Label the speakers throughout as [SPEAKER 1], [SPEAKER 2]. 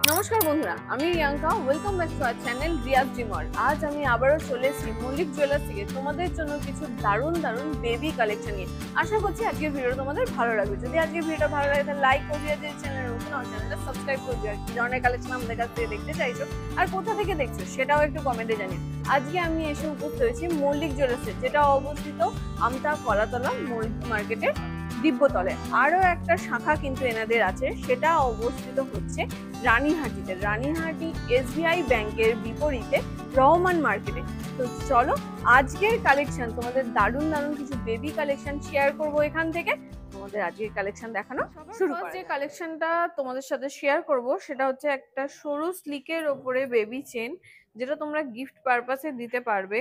[SPEAKER 1] নমস্কার বন্ধুরা, আমি Riyanka. Welcome back to our channel Riyaz Dreamer. আজ আমি আবারও চলে এসেছি মল্লিক জুয়েলার্স থেকে তোমাদের জন্য কিছু দারুণ দারুণ বেবি কালেকশন নিয়ে। আশা করছি আজকের ভিডিও তোমাদের ভালো লাগবে। যদি আজকের ভিডিওটা ভালো লাগে তাহলে লাইক করে দিয়ে, যদি চ্যানেল নতুন আমার চ্যানেলটা সাবস্ক্রাইব করে দিয়ে, কি ধরনের কালেকশন আমাদের কাছ থেকে দেখতে চাইছো আর কোথা থেকে দেখছো সেটাও একটু কমেন্টে জানিও। আজকে আমি এসে উপস্থিত হয়েছি মল্লিক জুয়েলার্সে, যেটা অবস্থিত আমতা কলাতলা মার্কেটের দিব্যতলে। আরো একটা শাখা কিন্তু এনাদের আছে, সেটা অবস্থিত হচ্ছে রানীহাটিতে। রানীহাটি এসবিআই ব্যাংকের বিপরীতে রহমান মার্কেটে। তো চলো আজকের কালেকশন, তোমাদের দারুণ দারুণ কিছু বেবি কালেকশন শেয়ার করব এখান থেকে। তোমাদের আজকের কালেকশন দেখানো শুরু করা। যে কালেকশনটা তোমাদের সাথে শেয়ার করব সেটা হচ্ছে একটা সরু স্লিকের ওপরে বেবি চেন, যেটা তোমরা গিফট পারপাসে দিতে পারবে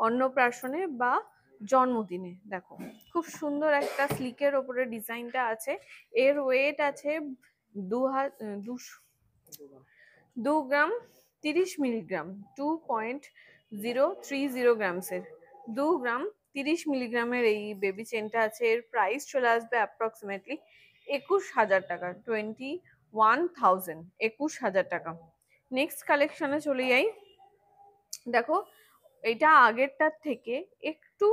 [SPEAKER 1] অন্নপ্রাশনে বা জন্মদিনে। দেখো খুব সুন্দর একটা স্লিকের ওপরে ডিজাইনটা আছে। এর ওয়েট আছে 2 গ্রাম 30 মিলিগ্রাম, 2.030 গ্রামসের। 2 গ্রাম 30 মিলিগ্রামের এই বেবি চেনটা আছে। এর প্রাইস চলে আসবে অ্যাপ্রক্সিমেটলি 21,000 টাকা, 21,000, 21,000 টাকা। নেক্সট কালেকশনে চলে যাই। দেখো এটা আগেরটার থেকে একটু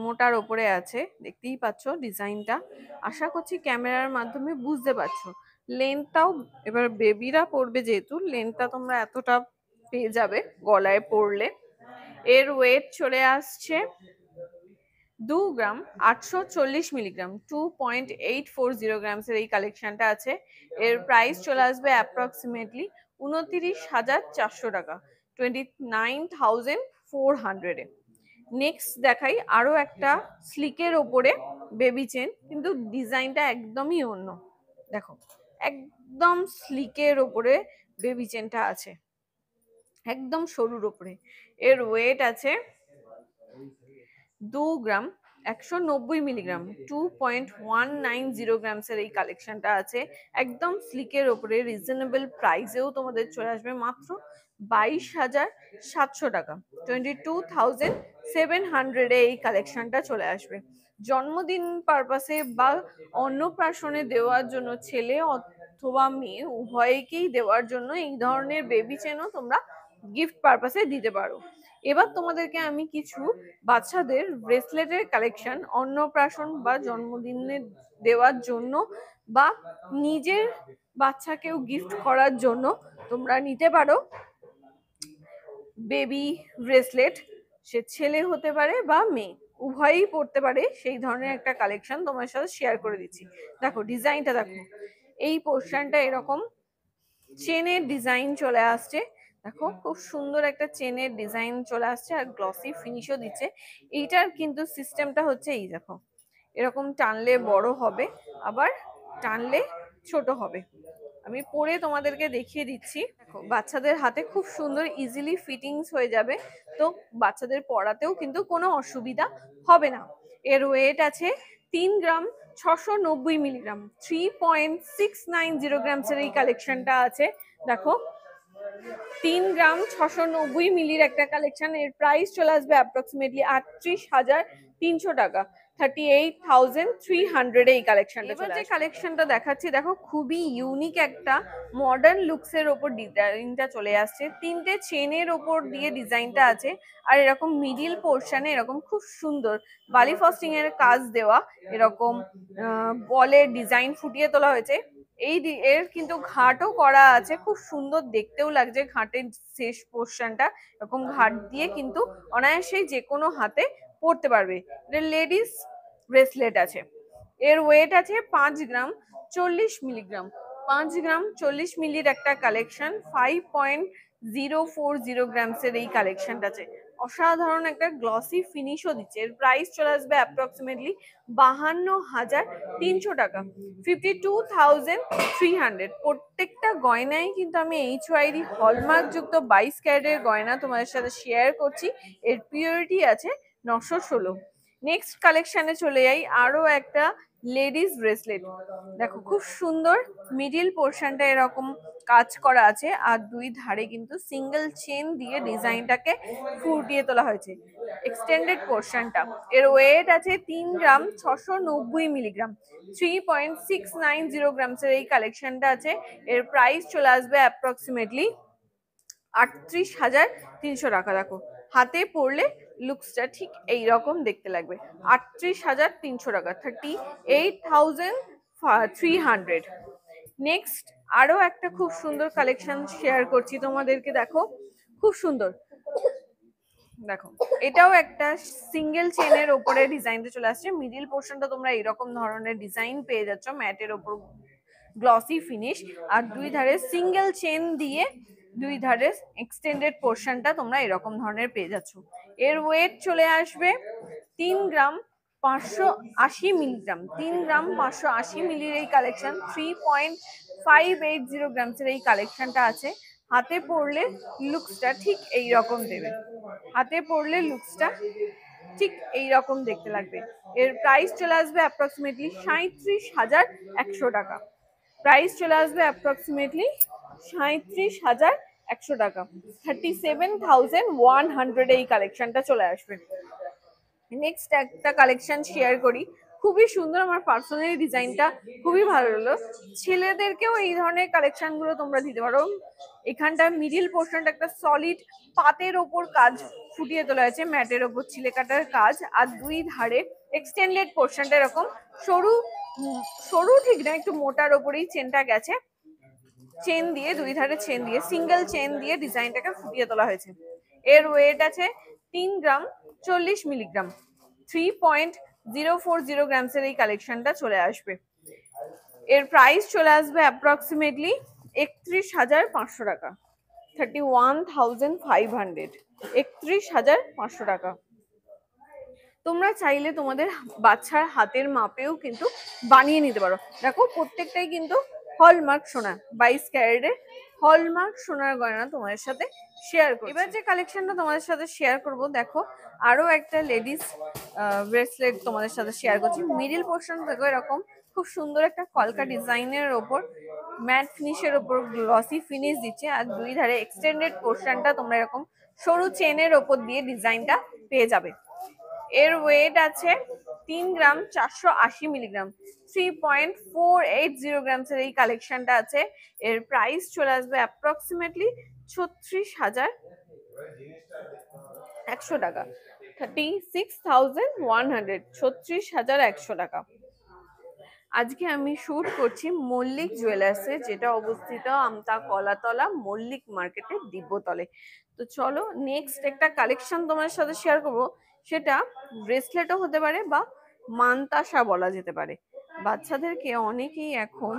[SPEAKER 1] মোটার ওপরে আছে, দেখতেই পাচ্ছ ডিজাইনটা। আশা করছি ক্যামেরার মাধ্যমে বুঝতে পারছো। লেন্থটাও এবার বেবিরা পরবে যেহেতু, লেন্থটা তোমরা এতটা পেয়ে যাবে গলায় পরলে। এর ওয়েট চলে আসছে 2 গ্রাম 840 মিলিগ্রাম, 2.840 গ্রামসের এই কালেকশনটা আছে। এর প্রাইস চলে আসবে অ্যাপ্রক্সিমেটলি 29,400 টাকা, 29,400-এ। নেক্সট দেখাই আরো একটা স্লিকের ওপরে বেবি চেন, কিন্তু ডিজাইনটা একদমই অন্য। দেখো একদম স্লিকের ওপরে বেবি চেনটা আছে, একদম সরুর ওপরে। এর ওয়েট আছে 2 গ্রাম 190 মিলিগ্রাম, 2.190 গ্রামসের এই কালেকশনটা আছে। একদম স্লিকের ওপরে রিজনেবল প্রাইসেও তোমাদের চলে আসবে মাত্র 22,700 টাকা, 22,700-এ এই কালেকশনটা চলে আসবে। জন্মদিন পারপাসে বা অন্নপ্রাশনে দেওয়ার জন্য, ছেলে অথবা মেয়ে উভয়কেই দেওয়ার জন্য এই ধরনের বেবি চেনও তোমরা গিফট পারপাসে দিতে পারো। এবার তোমাদেরকে আমি কিছু বাচ্চাদের ব্রেসলেটের কালেকশন অন্নপ্রাশন বা জন্মদিনে দেওয়ার জন্য বা নিজের বাচ্চাকেও গিফট করার জন্য তোমরা নিতে পারো বেবি ব্রেসলেট। সে ছেলে হতে পারে বা মেয়ে, উভয়ই পড়তে পারে, সেই ধরনের একটা কালেকশন তোমার সাথে শেয়ার করে দিচ্ছি। দেখো ডিজাইনটা দেখো, এই পোর্শনটা এরকম চেনের ডিজাইন চলে আসছে। দেখো খুব সুন্দর একটা চেনের ডিজাইন চলে আসছে আর গ্লসি ফিনিশও দিচ্ছে। এইটার কিন্তু সিস্টেমটা হচ্ছে এই দেখো, এরকম টানলে বড় হবে, আবার টানলে ছোট হবে। আমি পরে তোমাদেরকে দেখিয়ে দিচ্ছি। দেখো বাচ্চাদের হাতে খুব সুন্দর ইজিলি ফিটিংস হয়ে যাবে, তো বাচ্চাদের পড়াতেও কিন্তু কোনো অসুবিধা হবে না। এর ওয়েট আছে 3 গ্রাম 690 মিলিগ্রাম, 3.690 গ্রামসের এই কালেকশনটা আছে। দেখো 3 গ্রাম 690 মিলির একটা কালেকশন। এর প্রাইস চলে আসবে অ্যাপ্রক্সিমেটলি 38,300 টাকা, 38,300 এই কালেকশনটা। এবার যে কালেকশনটা দেখাচ্ছি দেখো, খুবই ইউনিক একটা মডার্ন লুকস এর ওপর ডিজাইনটা চলে আসছে। 3টে চেনের ওপর দিয়ে ডিজাইনটা আছে, আর এরকম মিডিল পোর্শনে এরকম খুব সুন্দর বালি ফস্টিং এর কাজ দেওয়া, এরকম বলের ডিজাইন ফুটিয়ে তোলা হয়েছে। এর কিন্তু ঘাটও করা আছে, খুব সুন্দর দেখতেও লাগছে। ঘাটের শেষ পোর্শনটা এরকম ঘাট দিয়ে কিন্তু অনায়াসেই যে কোনো হাতে পরতে পারবে। এটা লেডিস ব্রেসলেট আছে। এর ওয়েট আছে 5 গ্রাম 40 মিলিগ্রাম, 5 গ্রাম 40 মিলির একটা কালেকশন। 5.040 গ্রামসের এই কালেকশনটা আছে। অসাধারণ একটা গ্লসি ফিনিশও দিচ্ছে। এর প্রাইস চলে আসবে অ্যাপ্রক্সিমেটলি 52,300 টাকা, 52,300। প্রত্যেকটা গয়নাই কিন্তু আমি HYD হলমার্ক যুক্ত 22 ক্যারেটের গয়না তোমাদের সাথে শেয়ার করছি। এর পিওরিটি আছে 916। নেক্সট কালেকশনে চলে যাই, আরো একটা লেডিস ব্রেসলেট। দেখো খুব সুন্দর মিডিল পোর্শনটা এরকম কাজ করা আছে, আর দুই ধারে কিন্তু সিঙ্গেল চেন দিয়ে ডিজাইনটাকে ফুটিয়ে তোলা হয়েছে। এক্সটেন্ডেড পোর্শনটা। এর ওয়েট আছে 3 গ্রাম 690 মিলিগ্রাম, 3.690 গ্রামসের এই কালেকশনটা আছে। এর প্রাইস চলে আসবে অ্যাপ্রক্সিমেটলি 38,300 টাকা। দেখো হাতে পরলে লুকসটা ঠিক এইরকম দেখতে লাগবে। 38,300 টাকা, 38,300। নেক্সট আরো একটা খুব সুন্দর কালেকশন শেয়ার করছি তোমাদেরকে। দেখো খুব সুন্দর, দেখো এটাও একটা সিঙ্গেল চেনের ওপরে ডিজাইনটা চলে আসছে। মিডিল পোর্শনটা তোমরা এরকম ধরনের ডিজাইন পেয়ে যাচ্ছ, ম্যাটের ওপর গ্লসি ফিনিশ, আর দুই ধারে সিঙ্গেল চেন দিয়ে দুই ধারে এক্সটেন্ডেড পোর্শনটা তোমরা এরকম ধরনের পেয়ে যাচ্ছ। এর ওয়েট চলে আসবে 3 গ্রাম 580 মিলিগ্রাম, 3 গ্রাম 580 মিলির এই কালেকশন, 3.580 গ্রামসের এই কালেকশনটা আছে। হাতে পরলে লুকসটা ঠিক এই রকম দেবে, হাতে পরলে লুকসটা ঠিক এই রকম দেখতে লাগবে। এর প্রাইস চলে আসবে অ্যাপ্রক্সিমেটলি 37,100 টাকা। প্রাইস চলে আসবে অ্যাপ্রক্সিমেটলি 37,100 টাকা, 37,100 এই কালেকশনটা চলে আসবে। নেক্সট একটা কালেকশন শেয়ার করি, খুবই সুন্দর, আমার পার্সোনালি ডিজাইনটা খুবই ভালো লাগলো। ছেলেদেরকেও এই ধরনের কালেকশন গুলো তোমরা দিতে পারো। এখানটা মিডিল পোর্শনটা একটা সলিড পাতের ওপর কাজ ফুটিয়ে তোলা হয়েছে, ম্যাটের ওপর ছিলে কাটার কাজ, আর দুই ধারে এক্সটেন্ডেড পোর্শনটা এরকম সরু, সরু ঠিক না, একটু মোটার ওপরেই চেনটা গেছে, চেন দিয়ে দুই ধারে চেন দিয়ে সিঙ্গেল চেন দিয়ে ডিজাইনটাকে ফুটিয়ে তোলা হয়েছে। এর ওয়েট আছে 3 গ্রাম 40 মিলিগ্রাম, 3.040 গ্রামসের এই কালেকশনটা চলে আসবে। এর প্রাইস চলে আসবে অ্যাপ্রক্সিমেটলি 31,500 টাকা, 31,500, 31,500 টাকা। তোমরা চাইলে তোমাদের বাচ্চার হাতের মাপেও কিন্তু বানিয়ে নিতে পারো। দেখো প্রত্যেকটাই কিন্তু হলমার্ক সোনা, 22 ক্যারেটের হলমার্ক সোনার গয়না তোমাদের সাথে শেয়ার করব। এবার যে কালেকশনটা তোমাদের সাথে শেয়ার করব, দেখো আরো একটা লেডিস ব্রেসলেট তোমাদের সাথে শেয়ার করছি। মিডিল পোর্শন দেখো এরকম খুব সুন্দর একটা কলকা ডিজাইনের ওপর ম্যাট ফিনিশের ওপর গ্লসি ফিনিশ দিচ্ছে, আর দুই ধারে এক্সটেন্ডেড পোর্শনটা তোমরা এরকম সরু চেনের ওপর দিয়ে ডিজাইনটা পেয়ে যাবে। এর ওয়েট আছে 3 গ্রাম 480 মিলিগ্রাম, 3.480 গ্রামসের এই কালেকশনটা আছে। এর প্রাইস চলে আসবে অ্যাপ্রক্সিমেটলি 36,100 টাকা, 36,100, 36,100 টাকা। আজকে আমি শুট করছি মল্লিক জুয়েলার্সে, যেটা অবস্থিত আমতা কলাতলা মল্লিক মার্কেটের দিব্যতলে। তো চলো নেক্সট একটা কালেকশন তোমার সাথে শেয়ার করবো, সেটা ব্রেসলেটও হতে পারে বা মানতাসা বলা যেতে পারে। বাচ্চাদেরকে অনেকেই এখন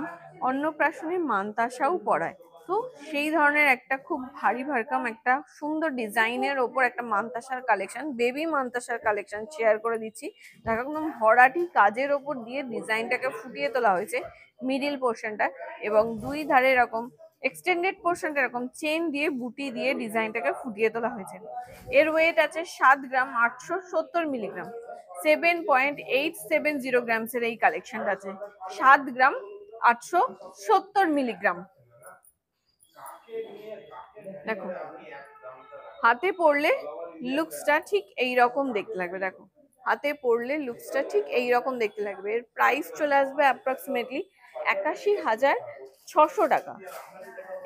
[SPEAKER 1] অন্নপ্রাশনে মানতাসাও পরায়, তো সেই ধরনের একটা খুব ভারী ভারকাম একটা সুন্দর ডিজাইনের ওপর একটা মানতাসার কালেকশন, বেবি মানতাসার কালেকশন শেয়ার করে দিচ্ছি। দেখো একদম ভরাটি কাজের ওপর দিয়ে ডিজাইনটাকে ফুটিয়ে তোলা হয়েছে মিডিল পোর্শনটা, এবং দুই ধারে এরকম এক্সটেন্ডেড পোর্শনটা এরকম চেন দিয়ে বুটি দিয়ে ডিজাইনটাকে ফুটিয়ে তোলা হয়েছে। এর ওয়েট আছে 7 গ্রাম 870 মিলিগ্রাম, 7.870 গ্রামসের এই কালেকশনটা আছে। 7 গ্রাম 870 মিলিগ্রাম। দেখো হাতে পরলে লুকসটা ঠিক এই রকম দেখতে লাগবে, দেখো হাতে পরলে লুকসটা ঠিক এই রকম দেখতে লাগবে। এর প্রাইস চলে আসবে অ্যাপ্রক্সিমেটলি 81,600 টাকা,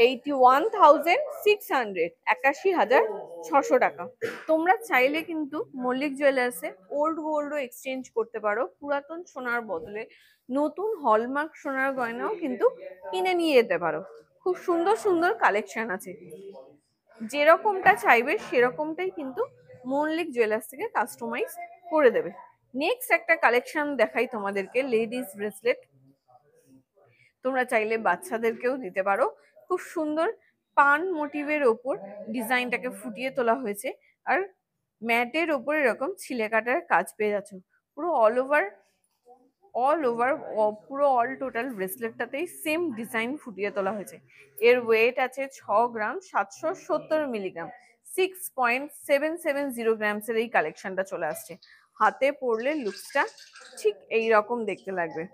[SPEAKER 1] 81,600, 81,600 টাকা। তোমরা চাইলে কিন্তু মল্লিক জুয়েলার্সে ওল্ড গোল্ডও এক্সচেঞ্জ করতে পারো, পুরাতন সোনার বদলে নতুন হলমার্ক সোনার গয়নাও কিন্তু কিনে নিয়ে যেতে পারো। খুব সুন্দর সুন্দর কালেকশন আছে, যেরকমটা চাইবে সেরকমটাই কিন্তু মল্লিক জুয়েলার্স থেকে কাস্টমাইজ করে দেবে। নেক্সট একটা কালেকশন দেখাই তোমাদেরকে, লেডিস ব্রেসলেট। তোমরা চাইলে বাচ্চাদেরকেও দিতে পারো। খুব সুন্দর পান মোটিভের ওপর ডিজাইনটাকে ফুটিয়ে তোলা হয়েছে, আর ম্যাটের ওপর এরকম ছিলে কাটার কাজ পেয়ে যাচ্ছ। পুরো অল ওভার পুরো অল টোটাল ব্রেসলেটটাতেই সেম ডিজাইন ফুটিয়ে তোলা হয়েছে। এর ওয়েট আছে 6 গ্রাম 770 মিলিগ্রাম, 6.770 গ্রামসের এই কালেকশনটা চলে আসছে। হাতে পরলে লুকসটা ঠিক এই রকম দেখতে লাগবে,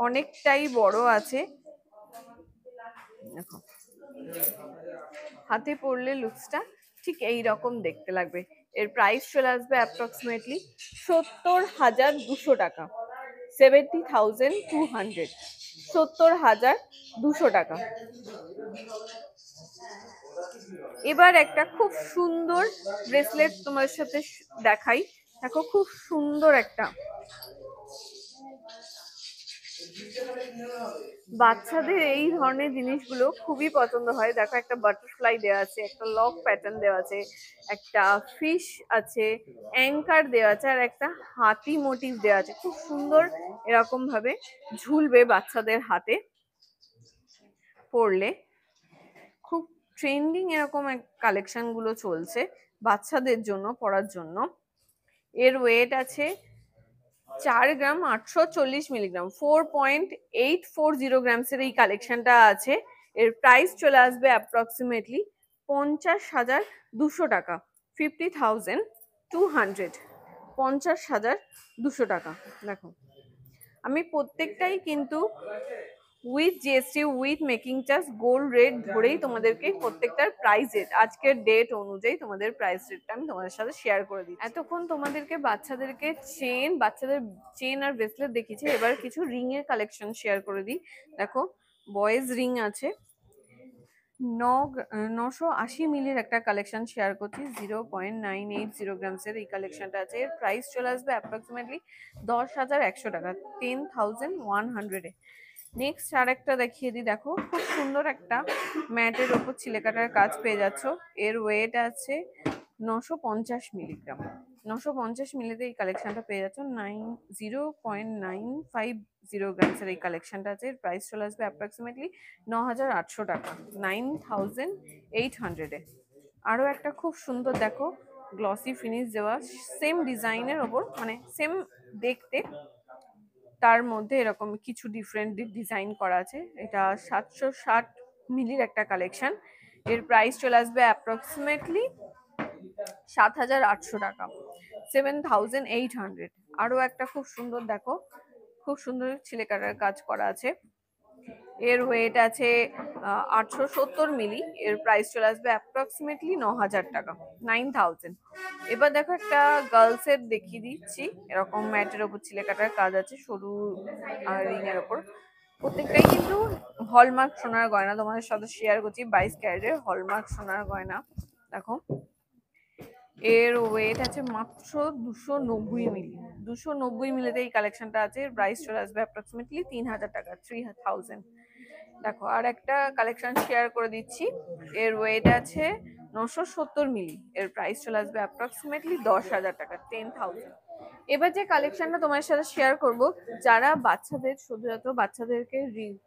[SPEAKER 1] অনেকটাই বড় আছে। দেখো হাতে পরলে লুকসটা ঠিক এই রকম দেখতে লাগবে। এর প্রাইস চলে আসবে অ্যাপ্রক্সিমেটলি 70,200 টাকা, 70,200, 70,200 টাকা। এবার একটা খুব সুন্দর ব্রেসলেট তোমার সাথে দেখাই। দেখো খুব সুন্দর একটা, বাচ্চাদের এই ধরনের জিনিসগুলো খুবই পছন্দ হয়। দেখো একটা বাটারফ্লাই দেওয়া আছে, একটা লক প্যাটার্ন দেওয়া আছে, একটা ফিশ আছে, অ্যাঙ্কার দেওয়া আছে, আর একটা হাতি মোটিভ দেওয়া আছে। খুব সুন্দর এরকম ভাবে ঝুলবে বাচ্চাদের হাতে পরলে। খুব ট্রেন্ডিং এরকম কালেকশন গুলো চলছে বাচ্চাদের জন্য পরার জন্য। এর ওয়েট আছে 4 গ্রাম 840 মিলিগ্রাম, 4.840 গ্রামসের এই কালেকশনটা আছে। এর প্রাইস চলে আসবে অ্যাপ্রক্সিমেটলি 50,200 টাকা, 50,200, 50,200 টাকা। দেখো আমি প্রত্যেকটাই কিন্তু with GST with making charge gold rate ধরেই তোমাদেরকে প্রত্যেকটার প্রাইস রেট আজকের ডেট অনুযায়ী তোমাদের প্রাইস রেটটা আমি তোমাদের সাথে শেয়ার করে দিই। এতক্ষণ তোমাদেরকে বাচ্চাদের চেন আর ব্রেসলেট দেখিয়েছি, এবার কিছু রিং এর কালেকশন শেয়ার করে দিই। দেখো বয়েজ রিং আছে, 980 মিলির একটা কালেকশন শেয়ার করছি, 0.980 গ্রামসের এই কালেকশনটা আছে। এর প্রাইস চলে আসবে অ্যাপ্রক্সিমেটলি 10,100 টাকা, 10,100 এ। নেক্সট আর একটা দেখিয়ে দিই। দেখো খুব সুন্দর একটা ম্যাটের ওপর ছিলেকাটার কাজ পেয়ে যাচ্ছ। এর ওয়েট আছে 950 মিলিগ্রাম, 950 মিলিতে এই কালেকশনটা পেয়ে যাচ্ছ। 0.950 গ্রামসের এই কালেকশনটা আছে। এর প্রাইস চলে আসবে অ্যাপ্রক্সিমেটলি 9,800 টাকা, 9,800 এ। আরো একটা খুব সুন্দর দেখো গ্লসি ফিনিশ দেওয়া সেম ডিজাইনের ওপর, মানে সেম দেখতে, তার মধ্যে এরকম কিছু ডিফারেন্ট ডিজাইন করা আছে। এটা 760 মিলির একটা কালেকশন। এর প্রাইস চলে আসবে অ্যাপ্রক্সিমেটলি 7,800 টাকা, 7,800। আরো একটা খুব সুন্দর দেখো, খুব সুন্দর ছিলেকাটার কাজ করা আছে। এর ওয়েট আছে 870 মিলি। এর প্রাইস চলে আসবে অ্যাপ্রক্সিমেটলি 9,000 টাকা, 9,000। এবার দেখো একটা গার্লস এর দেখিয়ে দিচ্ছি, এরকম ম্যাটের ওপর ছিলেকাটার কাজ আছে সরু রিং এর ওপর। প্রত্যেকটাই কিন্তু হলমার্ক সোনার গয়না তোমাদের সাথে শেয়ার করছি, 22 ক্যারেটের হলমার্ক সোনার গয়না। দেখো এর ওয়েট আছে মাত্র 290 মিলি, 290 মিলিতে এই কালেকশনটা আছে। এর প্রাইস চলে আসবে অ্যাপ্রক্সিমেটলি 3,000 টাকা, 3,000। দেখো আর একটা কালেকশন শেয়ার করে দিচ্ছি। এর ওয়েট আছে 970 মিলি। এর প্রাইস চলে আসবে অ্যাপ্রক্সিমেটলি 10,000 টাকা, 10,000। এবার যে কালেকশনটা তোমার সাথে শেয়ার করব, যারা বাচ্চাদের শুধুমাত্র বাচ্চাদেরকে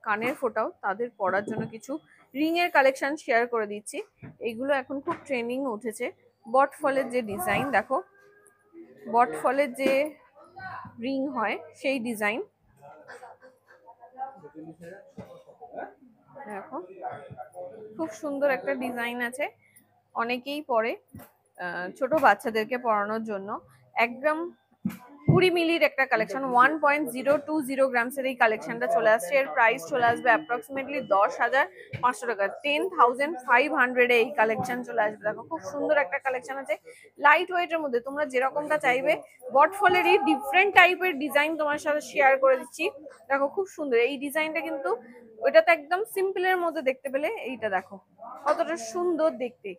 [SPEAKER 1] কানের ফোটাও তাদের পরার জন্য কিছু রিং এর কালেকশন শেয়ার করে দিচ্ছি। এগুলো এখন খুব ট্রেন্ডিং উঠেছে। বট ফলের যে ডিজাইন, দেখো বট ফলের যে রিং হয় সেই ডিজাইন। দেখো খুব সুন্দর একটা ডিজাইন আছে, অনেকেই পরে ছোট বাচ্চাদেরকে পরানোর জন্য। 1 গ্রাম 20 মিলির একটা কালেকশন, 1.020 গ্রামসের এই কালেকশনটা চলে আসছে। এর প্রাইস চলে আসবে অ্যাপ্রক্সিমেটলি 10,500 টাকা, 10,500 এই কালেকশন চলে আসবে। দেখো খুব সুন্দর একটা কালেকশন আছে লাইট ওয়েটের মধ্যে, তোমরা যেরকমটা চাইবে। বটফলেরই ডিফারেন্ট টাইপের ডিজাইন তোমার সাথে শেয়ার করে দিচ্ছি। দেখো খুব সুন্দর এই ডিজাইনটা, কিন্তু ওইটা তো একদম সিম্পলের মধ্যে দেখতে পেলে, এইটা দেখো কতটা সুন্দর দেখতে।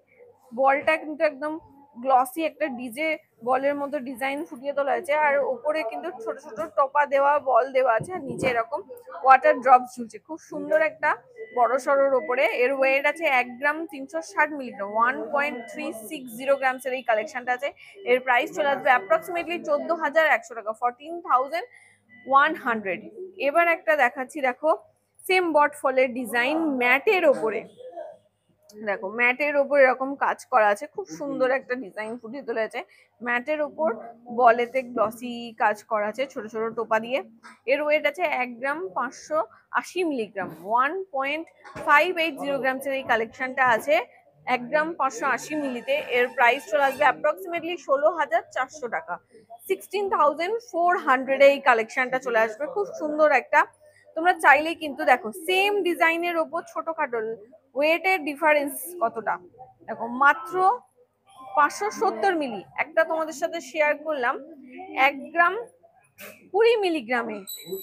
[SPEAKER 1] বলটা কিন্তু একদম গ্লসি একটা ডিজে বলের মতো ডিজাইন ফুটিয়ে তোলা হয়েছে, আর উপরে কিন্তু ছোট ছোট টপা দেওয়া বল দেওয়া আছে, আর নিচে এরকম ওয়াটার ড্রপ ঝুলছে। খুব সুন্দর একটা বড় সড়োর ওপরে। এর ওয়েট আছে 1 গ্রাম 360 মিলিগ্রাম, 1.360 গ্রামসের এই কালেকশনটা আছে। এর প্রাইস চলে আসবে অ্যাপ্রক্সিমেটলি 14,100 টাকা, 14,100। এবার একটা দেখাচ্ছি, দেখো সেম বট ফলের ডিজাইন ম্যাটের ওপরে। দেখো ম্যাটের ওপর এরকম কাজ করা আছে, খুব সুন্দর একটা ডিজাইন ফুটিয়ে তোলা আছে। ম্যাটের ওপর বলেতে গ্লসি কাজ করা আছে ছোট ছোট টোপা দিয়ে। এর ওয়েট আছে 1 গ্রাম 580 মিলিগ্রাম, 1.580 গ্রামসের এই কালেকশনটা আছে 1 গ্রাম 580 মিলিতে। এর প্রাইস চলে আসবে অ্যাপ্রক্সিমেটলি 16,400 টাকা, 16,400 এই কালেকশনটা চলে আসবে। খুব সুন্দর একটা, তোমরা চাইলেই কিন্তু দেখো সেম ডিজাইনের ওপর ছোটখাটো ওয়েটের ডিফারেন্স কতটা, দেখো মাত্র 570 মিলি একটা তোমাদের সাথে শেয়ার করলাম 1 গ্রাম 20 মিলিগ্রামে,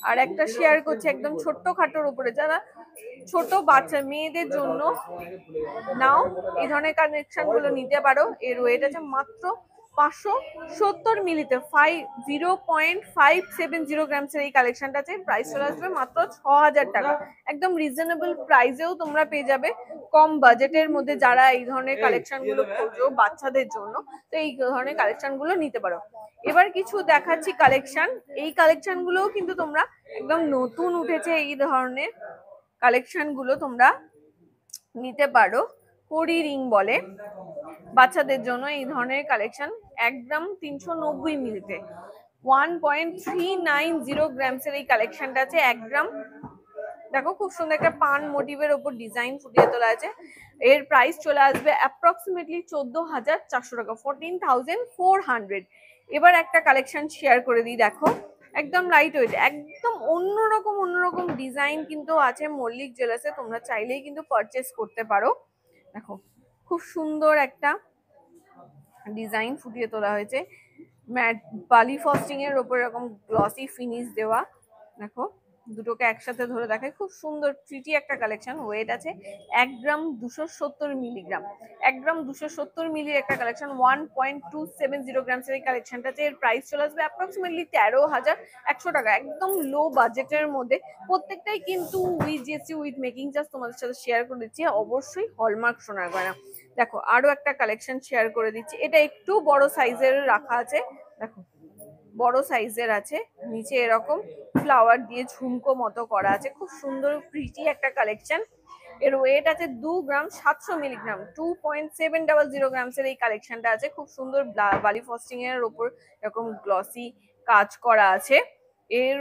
[SPEAKER 1] আর একটা শেয়ার করছি একদম ছোট্ট খাটোর উপরে, যারা ছোট বাচ্চা মেয়েদের জন্য নাও এই ধরনের কানেকশন গুলো নিতে পারো। এর ওয়েট আছে মাত্র 570 মিলিতে 0.570 গ্রামস এর এই কালেকশনটা আছে। প্রাইস চলে আসবে মাত্র 6000 টাকা। একদম রিজনেবল প্রাইসেও তোমরা পেয়ে যাবে, কম বাজেটের মধ্যে যারা এই ধরনের কালেকশন গুলো খোঁজো বাচ্চাদের জন্য, তো এই ধরনের কালেকশন গুলো নিতে পারো। এবার কিছু দেখাচ্ছি কালেকশন, এই কালেকশন গুলোও কিন্তু তোমরা একদম নতুন উঠেছে, এই ধরনের কালেকশন গুলো তোমরা নিতে পারো। কড়ি রিং বলে বাচ্চাদের জন্য এই ধরনের কালেকশন, 1 গ্রাম 390 মিলিতে 1.390 গ্রামস এর এই কালেকশনটা আছে। 1 গ্রাম দেখো খুব সুন্দর একটা পান মোটিভের ওপর ডিজাইন ফুটিয়ে তোলা আছে। এর প্রাইস চলে আসবে অ্যাপ্রক্সিমেটলি 14,400 টাকা, 14,400। এবার একটা কালেকশন শেয়ার করে দিই, দেখো একদম লাইট ওয়েট, একদম অন্যরকম ডিজাইন কিন্তু আছে মল্লিক জুয়েলার্সে, তোমরা চাইলেই কিন্তু পারচেস করতে পারো। দেখো খুব সুন্দর একটা ডিজাইন ফুটিয়ে তোলা হয়েছে, ম্যাট বালি ফস্টিং এর ওপর এরকম গ্লসি ফিনিশ দেওয়া। দেখো দুটোকে একসাথে ধরে দেখায়, খুব সুন্দর প্রিটি একটা কালেকশন। ওয়েট আছে 1 গ্রাম 270 মিলিগ্রাম, 1 গ্রাম 270 মিলির একটা কালেকশন, 1.270 গ্রামস এর এই কালেকশনটা আছে। এর প্রাইস চলে আসবে অ্যাপ্রক্সিমেটলি 13,100 টাকা, একদম লো বাজেটের মধ্যে। প্রত্যেকটাই কিন্তু with GST with making charge তোমাদের সাথে শেয়ার করে দিচ্ছি, অবশ্যই হলমার্ক সোনার গয়না। দেখো আরো একটা কালেকশন শেয়ার করে দিচ্ছি, এটা একটু বড় সাইজের রাখা আছে, দেখো বড় সাইজের আছে, নিচে এরকম ফ্লাওয়ার দিয়ে ঝুমকো মতো করা আছে, খুব সুন্দর প্রিটি একটা কালেকশন। এর ওয়েট আছে 2 গ্রাম 700 মিলিগ্রাম, 2.700 গ্রামস এর এই কালেকশনটা আছে। খুব সুন্দর বালি ফস্টিং এর ওপর এরকম গ্লসি কাজ করা আছে। এর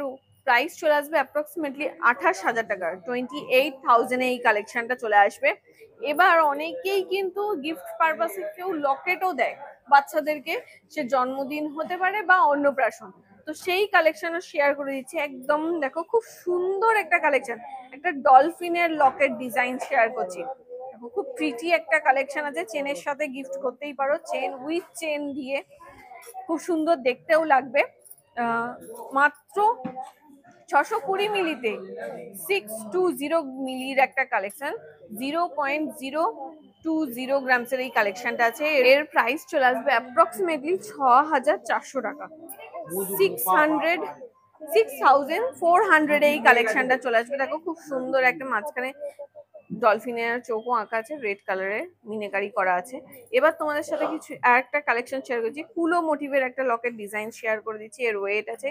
[SPEAKER 1] প্রাইস চলে আসবে অ্যাপ্রক্সিমেটলি 28,000 টাকা, 28,000 এই কালেকশনটা চলে আসবে। এবার অনেকেই কিন্তু গিফট পারপাসে কেউ লকেটও দেয় বাচ্চাদেরকে, সে জন্মদিন হতে পারে বা অন্নপ্রাশন, তো সেই কালেকশনও শেয়ার করে দিচ্ছি। একদম দেখো খুব সুন্দর একটা কালেকশন, একটা ডলফিনের লকেট ডিজাইন শেয়ার করছি। দেখো খুব প্রিটি একটা কালেকশন আছে, চেনের সাথে গিফট করতেই পারো, চেন উইথ চেন দিয়ে খুব সুন্দর দেখতেও লাগবে। মাত্র 620 মিলিতে 620 মিলির একটা কালেকশন, 0.020 গ্রামস এর এই কালেকশনটা আছে। এর প্রাইস চলে আসবে অ্যাপ্রক্সিমেটলি 6,400 টাকা, 6,400 এই কালেকশনটা চলে আসবে। দেখো খুব সুন্দর একটা মাঝখানে ডলফিনের চোখও আঁকা আছে, রেড কালারের মিনেকারি করা আছে। এবার তোমাদের সাথে কিছু আর একটা কালেকশন শেয়ার করছি, কুলো মোটিভের একটা লকেট ডিজাইন শেয়ার করে দিচ্ছি। এর ওয়েট আছে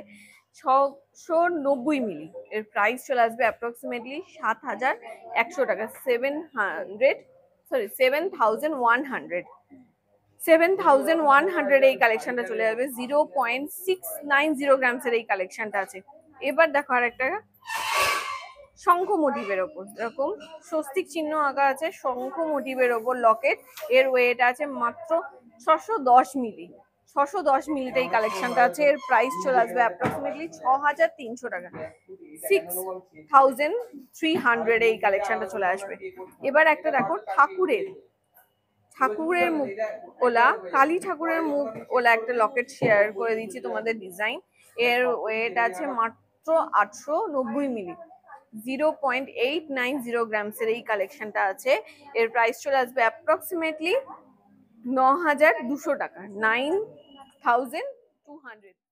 [SPEAKER 1] 690 মিলি, এর প্রাইস চলে আসবে অ্যাপ্রক্সিমেটলি 7,100 টাকা, 7,100 7,100 এই কালেকশনটা চলে যাবে। 0.690 গ্রামস এর এই কালেকশনটা আছে। এবার দেখো আর একটা শঙ্খ মোটিভের ওপর এরকম স্বস্তিক চিহ্ন আঁকা আছে, শঙ্খ মোটিভের ওপর লকেট। এর ওয়েট আছে মাত্র 610 মিলি, 610 মিলিতে এই কালেকশনটা আছে। এর প্রাইস চলে আসবে অ্যাপ্রক্সিমেটলি 6,300 টাকা, 6,300 এই কালেকশনটা চলে আসবে। এবার একটা দেখো ঠাকুরের মুখ ওলা, কালী ঠাকুরের মুখ ওলা একটা লকেট শেয়ার করে দিচ্ছি তোমাদের ডিজাইন। এর ওয়েট আছে মাত্র 890 মিলি, 0.890 গ্রামস এর এই কালেকশনটা আছে। এর প্রাইস চলে আসবে অ্যাপ্রক্সিমেটলি 9,200 টাকা, 9,200।